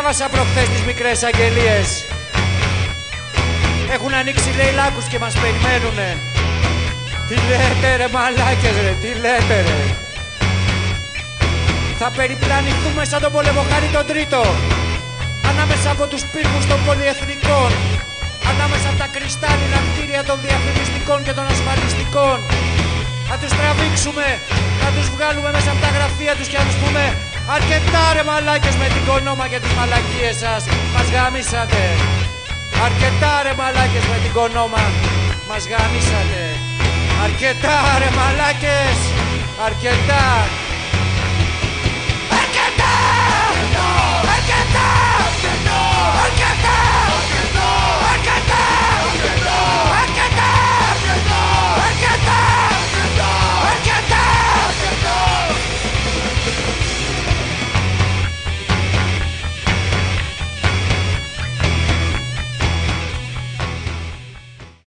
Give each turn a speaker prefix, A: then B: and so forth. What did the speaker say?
A: Διάβασα προχθές τις μικρές αγγελίες. Έχουν ανοίξει λέει λάκκους και μας περιμένουνε. Τι λέτε ρε μαλάκες ρε, τι λέτε ρε. Θα περιπλανηθούμε σαν τον πολεμοχάρη τον τρίτο, ανάμεσα από τους πύργους των πολυεθνικών, ανάμεσα από τα κρυστάλλινα κτίρια των διαφημιστικών και των ασφαλιστικών. Θα τους τραβήξουμε, θα τους βγάλουμε μέσα από τα γραφεία τους και θα τους πούμε αρκετά ρε μαλάκες με την κονόμα και τις μαλακίες σας, μας γαμίσατε. Αρκετά ρε μαλάκες με την κονόμα, μας γαμίσατε. Αρκετά ρε μαλάκες, αρκετά.